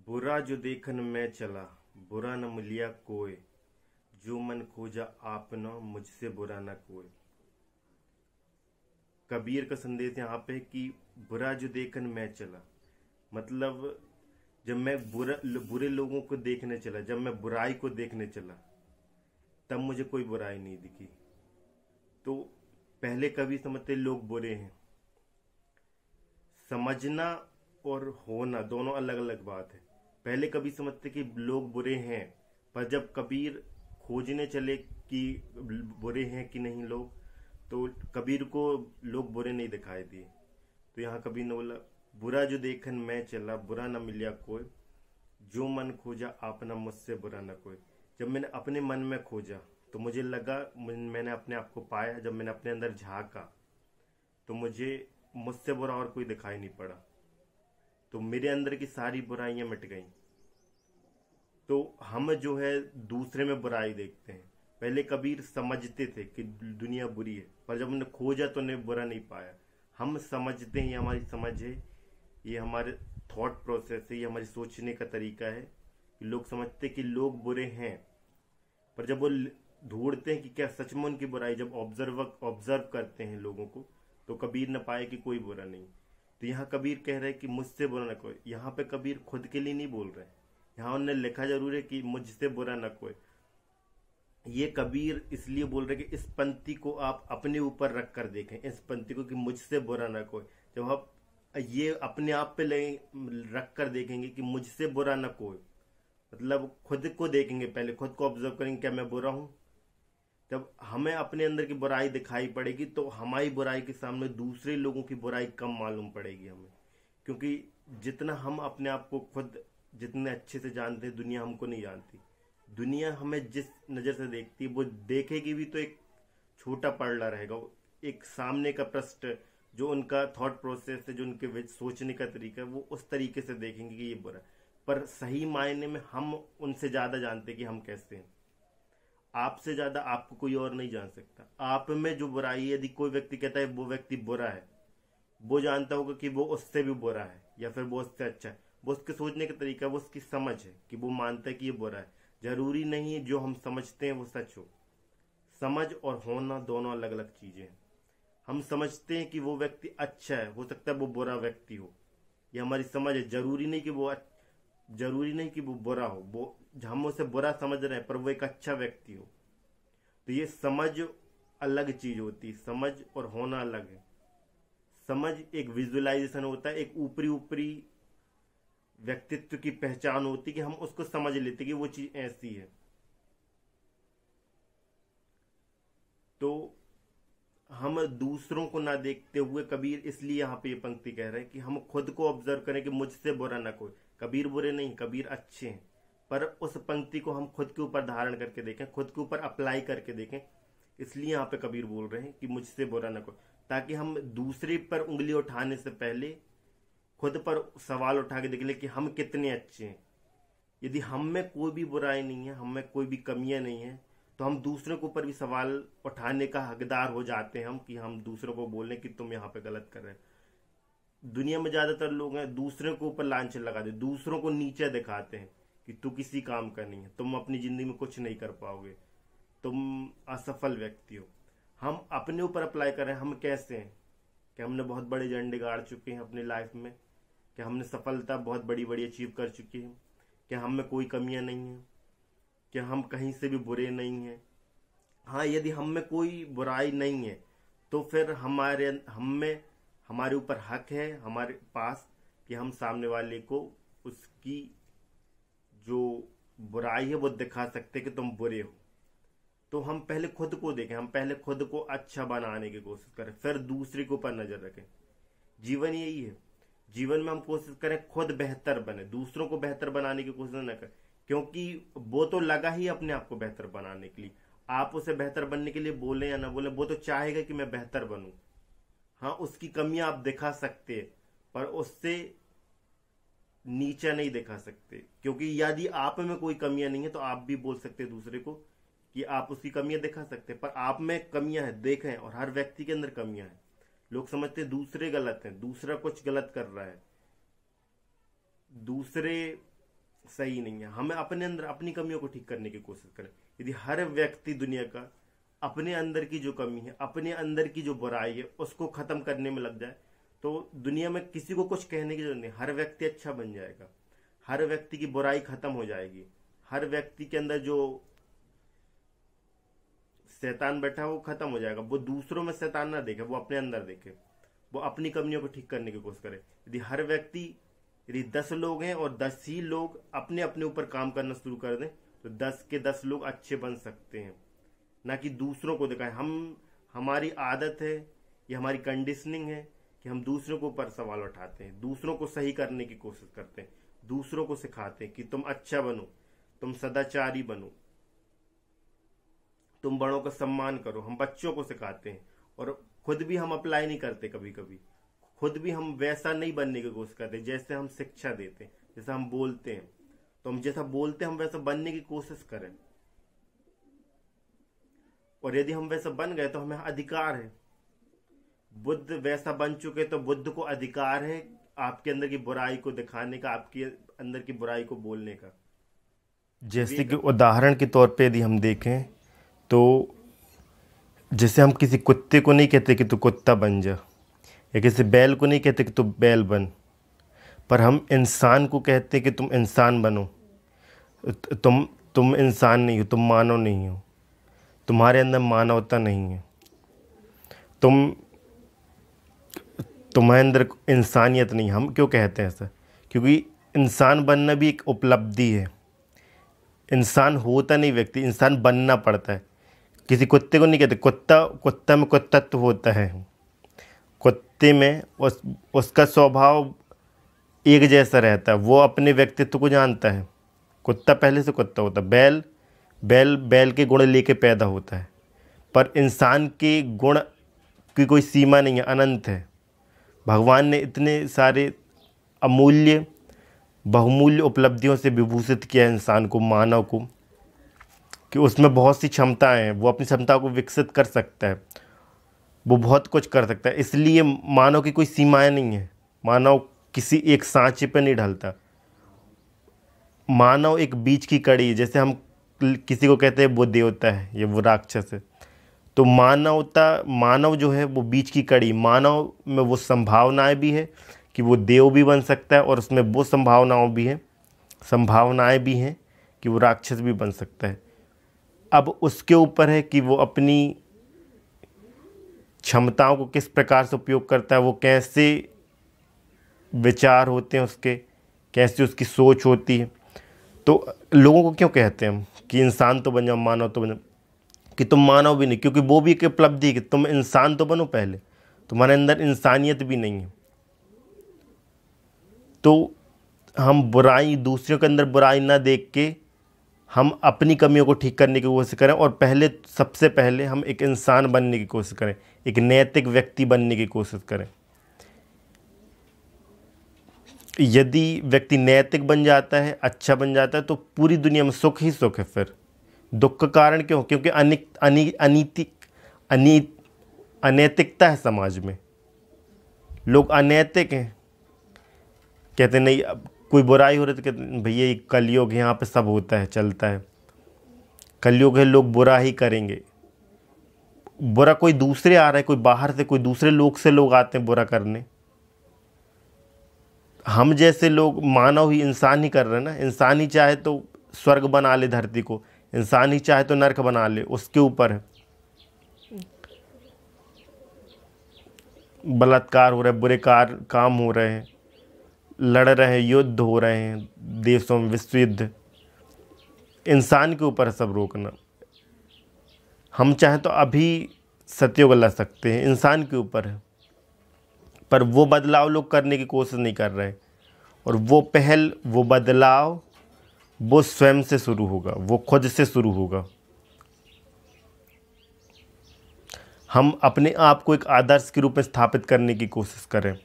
बुरा जो देखन मैं चला, बुरा न मिलिया कोय। जो मन खोजा आपना, मुझसे बुरा न कोय। कबीर का संदेश यहाँ पे कि बुरा जो देखन मैं चला, मतलब जब मैं बुरे लोगों को देखने चला, जब मैं बुराई को देखने चला, तब मुझे कोई बुराई नहीं दिखी। तो पहले कभी समझते लोग बुरे हैं। समझना और होना दोनों अलग अलग बात है। पहले कभी समझते कि लोग बुरे हैं, पर जब कबीर खोजने चले कि बुरे हैं कि नहीं लोग, तो कबीर को लोग बुरे नहीं दिखाई दिए। तो यहाँ कबीर ने बोला, बुरा जो देखन मैं चला, बुरा न मिलिया कोई। जो मन खोजा आपना, मुझसे बुरा न कोई। जब मैंने अपने मन में खोजा तो मुझे लगा, मैंने अपने आप को पाया। जब मैंने अपने अंदर झांका तो मुझसे बुरा और कोई दिखाई नहीं पड़ा। तो मेरे अंदर की सारी बुराइयां मिट गईं। तो हम जो है दूसरे में बुराई देखते हैं। पहले कबीर समझते थे कि दुनिया बुरी है, पर जब हमने खोजा तो उन्हें बुरा नहीं पाया। हम समझते हैं, ये हमारी समझ है, ये हमारे थॉट प्रोसेस है, ये हमारी सोचने का तरीका है कि लोग समझते कि लोग बुरे हैं, पर जब वो ढूंढते हैं कि क्या सच में उनकी बुराई, जब ऑब्जर्व करते हैं लोगों को, तो कबीर न पाए कि कोई बुरा नहीं। तो यहाँ कबीर कह रहे हैं कि मुझसे बुरा न कोई। यहाँ पे कबीर खुद के लिए नहीं बोल रहे। यहाँ उन्होंने लिखा जरूर है कि मुझसे बुरा न कोई। ये कबीर इसलिए बोल रहे कि इस पंक्ति को आप अपने ऊपर रख कर देखें, इस पंक्ति को कि मुझसे बुरा न कोई। जब आप ये अपने आप पे रख कर देखेंगे कि मुझसे बुरा न कोई, मतलब खुद को देखेंगे, पहले खुद को ऑब्जर्व करेंगे, क्या मैं बुरा हूं। जब हमें अपने अंदर की बुराई दिखाई पड़ेगी तो हमारी बुराई के सामने दूसरे लोगों की बुराई कम मालूम पड़ेगी हमें। क्योंकि जितना हम अपने आप को खुद जितने अच्छे से जानते हैं, दुनिया हमको नहीं जानती। दुनिया हमें जिस नजर से देखती है, वो देखेगी भी तो एक छोटा पड़ला रहेगा। एक सामने का पृष्ठ, जो उनका थॉट प्रोसेस है, जो उनके सोचने का तरीका है, वो उस तरीके से देखेंगे कि ये बुरा। पर सही मायने में हम उनसे ज्यादा जानते हैं कि हम कैसे हैं। आपसे ज्यादा आपको कोई और नहीं जान सकता। आप में जो बुराई है, यदि कोई व्यक्ति कहता है वो व्यक्ति बुरा है, वो जानता होगा कि वो उससे भी बुरा है या फिर वो उससे अच्छा है। वो उसके सोचने का तरीका, वो उसकी समझ है कि वो मानता है कि ये बुरा है। जरूरी नहीं है जो हम समझते हैं वो सच हो। समझ और होना दोनों अलग अलग चीजें हैं। हम समझते हैं कि वो व्यक्ति अच्छा है, हो सकता है वो बुरा व्यक्ति हो, ये हमारी समझ है। जरूरी नहीं कि वो बुरा हो, वो हम उसे बुरा समझ रहे हैं पर वो एक अच्छा व्यक्ति हो। तो ये समझ अलग चीज होती है, समझ और होना अलग है। समझ एक विजुअलाइजेशन होता है, एक ऊपरी ऊपरी व्यक्तित्व की पहचान होती है कि हम उसको समझ लेते कि वो चीज ऐसी है। तो हम दूसरों को ना देखते हुए, कबीर इसलिए यहाँ पे ये पंक्ति कह रहे हैं कि हम खुद को ऑब्जर्व करें कि मुझसे बुरा ना कोई। कबीर बुरे नहीं, कबीर अच्छे हैं, पर उस पंक्ति को हम खुद के ऊपर धारण करके देखें, खुद के ऊपर अप्लाई करके देखें। इसलिए यहाँ पे कबीर बोल रहे हैं कि मुझसे बुरा ना कोई, ताकि हम दूसरे पर उंगली उठाने से पहले खुद पर सवाल उठा के देख ले कि हम कितने अच्छे हैं। यदि हम में कोई भी बुराई नहीं है, हम में कोई भी कमियां नहीं है, तो हम दूसरों के ऊपर भी सवाल उठाने का हकदार हो जाते हैं। हम कि हम दूसरों को बोलें कि तुम यहाँ पे गलत कर रहे हैं। दुनिया में ज्यादातर लोग हैं दूसरों के ऊपर लांछन लगा दे, दूसरों को नीचे दिखाते हैं कि तू किसी काम का नहीं है, तुम अपनी जिंदगी में कुछ नहीं कर पाओगे, तुम असफल व्यक्ति हो। हम अपने ऊपर अप्लाई कर रहे हैं, हम कैसे हैं, कि हमने बहुत बड़े झंडे गाड़ चुके हैं अपनी लाइफ में, कि हमने सफलता बहुत बड़ी बड़ी अचीव कर चुके हैं, कि हम में कोई कमियां नहीं है, कि हम कहीं से भी बुरे नहीं हैं। हाँ, यदि हम में कोई बुराई नहीं है तो फिर हमारे ऊपर हक है हमारे पास कि हम सामने वाले को उसकी जो बुराई है वो दिखा सकते कि तुम बुरे हो। तो हम पहले खुद को देखें, हम पहले खुद को अच्छा बनाने की कोशिश करें, फिर दूसरे के ऊपर नजर रखें। जीवन यही है। जीवन में हम कोशिश करें खुद बेहतर बने, दूसरों को बेहतर बनाने की कोशिश न करें, क्योंकि वो तो लगा ही अपने आप को बेहतर बनाने के लिए। आप उसे बेहतर बनने के लिए बोले या ना बोले, वो तो चाहेगा कि मैं बेहतर बनूं। हाँ, उसकी कमियां आप दिखा सकते हैं, पर उससे नीचा नहीं दिखा सकते। क्योंकि यदि आप में कोई कमियां नहीं है तो आप भी बोल सकते हैं दूसरे को कि आप उसकी कमियां दिखा सकते हैं, पर आप में कमियां हैं देखें। और हर व्यक्ति के अंदर कमियां हैं। लोग समझते हैं दूसरे गलत हैं, दूसरा कुछ गलत कर रहा है, दूसरे सही नहीं है। हमें अपने अंदर अपनी कमियों को ठीक करने की कोशिश करें। यदि हर व्यक्ति दुनिया का अपने अंदर की जो कमी है, अपने अंदर की जो बुराई है, उसको खत्म करने में लग जाए, तो दुनिया में किसी को कुछ कहने की जरूरत नहीं। हर व्यक्ति अच्छा बन जाएगा, हर व्यक्ति की बुराई खत्म हो जाएगी, हर व्यक्ति के अंदर जो शैतान बैठा है वो खत्म हो जाएगा। वो दूसरों में शैतान ना देखे, वो अपने अंदर देखे, वो अपनी कमियों को ठीक करने की कोशिश करे। यदि हर व्यक्ति, यदि 10 लोग हैं और 10 ही लोग अपने अपने ऊपर काम करना शुरू कर दें, तो 10 के 10 लोग अच्छे बन सकते हैं, ना कि दूसरों को दिखाएं। हमारी आदत है, ये हमारी कंडीशनिंग है कि हम दूसरों के ऊपर सवाल उठाते हैं, दूसरों को सही करने की कोशिश करते हैं, दूसरों को सिखाते हैं कि तुम अच्छा बनो, तुम सदाचारी बनो, तुम बड़ों का सम्मान करो। हम बच्चों को सिखाते हैं और खुद भी हम अप्लाई नहीं करते। कभी कभी खुद भी हम वैसा नहीं बनने की कोशिश करते जैसे हम शिक्षा देते हैं, जैसा हम बोलते हैं। तो हम जैसा बोलते हैं हम वैसा बनने की कोशिश करें, और यदि हम वैसा बन गए तो हमें अधिकार है। बुद्ध वैसा बन चुके तो बुद्ध को अधिकार है आपके अंदर की बुराई को दिखाने का, आपके अंदर की बुराई को बोलने का। जैसे कि उदाहरण के तौर पे यदि हम देखें तो जैसे हम किसी कुत्ते को नहीं कहते कि तू कुत्ता बन जा, या किसी बैल को नहीं कहते कि तू बैल बन, पर हम इंसान को कहते कि तुम इंसान बनो। तुम इंसान नहीं हो, तुम मानव नहीं हो, तुम्हारे अंदर मानवता नहीं है, तुम्हारे अंदर इंसानियत नहीं। हम क्यों कहते हैं ऐसा? क्योंकि इंसान बनना भी एक उपलब्धि है। इंसान होता नहीं व्यक्ति, इंसान बनना पड़ता है। किसी कुत्ते को नहीं कहते कुत्ता में कुत्तत्व होता है। कुत्ते में उसका स्वभाव एक जैसा रहता है, वो अपने व्यक्तित्व को जानता है। कुत्ता पहले से कुत्ता होता है। बैल के गुण लेके पैदा होता है, पर इंसान के गुण की कोई सीमा नहीं है, अनंत है। भगवान ने इतने सारे अमूल्य बहुमूल्य उपलब्धियों से विभूषित किया है इंसान को, मानव को, कि उसमें बहुत सी क्षमताएं हैं। वो अपनी क्षमता को विकसित कर सकता है, वो बहुत कुछ कर सकता है। इसलिए मानव की कोई सीमाएं नहीं है। मानव किसी एक सांचे पर नहीं ढलता। मानव एक बीच की कड़ी है। जैसे हम किसी को कहते हैं वो देवता है या वो राक्षस है, तो मानव जो है वो बीच की कड़ी। मानव में वो संभावनाएं भी है कि वो देव भी बन सकता है, और उसमें वो संभावनाएं भी हैं कि वो राक्षस भी बन सकता है। अब उसके ऊपर है कि वो अपनी क्षमताओं को किस प्रकार से उपयोग करता है, वो कैसे विचार होते हैं उसके, कैसे उसकी सोच होती है। तो लोगों को क्यों कहते हैं हम कि इंसान तो बन जाओ, मानव तो बन जाओ, कि तुम मानव भी नहीं, क्योंकि वो भी एक उपलब्धि है कि तुम इंसान तो बनो पहले, तुम्हारे अंदर इंसानियत भी नहीं है। तो हम दूसरों के अंदर बुराई ना देख के हम अपनी कमियों को ठीक करने की कोशिश करें, और सबसे पहले हम एक इंसान बनने की कोशिश करें, एक नैतिक व्यक्ति बनने की कोशिश करें। यदि व्यक्ति नैतिक बन जाता है, अच्छा बन जाता है, तो पूरी दुनिया में सुख ही सुख है। फिर दुख का कारण क्यों? क्योंकि अनैतिकता है समाज में। लोग अनैतिक हैं, कहते नहीं, अब कोई बुराई हो रही तो कहते भैया ये कलयुग है, यहाँ पे सब होता है, चलता है, कलयुग है, लोग बुरा ही करेंगे। बुरा कोई दूसरे आ रहा है, कोई बाहर से, कोई दूसरे लोग से लोग आते हैं बुरा करने। हम जैसे लोग, मानव ही, इंसान ही कर रहे हैं ना। इंसान ही चाहे तो स्वर्ग बना ले धरती को, इंसान ही चाहे तो नरक बना ले, उसके ऊपर है। बलात्कार हो रहा है, बुरे काम हो रहे हैं, लड़ रहे हैं, युद्ध हो रहे हैं देशों में, विश्व युद्ध, इंसान के ऊपर सब रोकना। हम चाहें तो अभी सत्युग ला सकते हैं, इंसान के ऊपर है। पर वो बदलाव लोग करने की कोशिश नहीं कर रहे हैं, और वो पहल, वो बदलाव, वो स्वयं से शुरू होगा, वो खुद से शुरू होगा। हम अपने आप को एक आदर्श के रूप में स्थापित करने की कोशिश करें।